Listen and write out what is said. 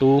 2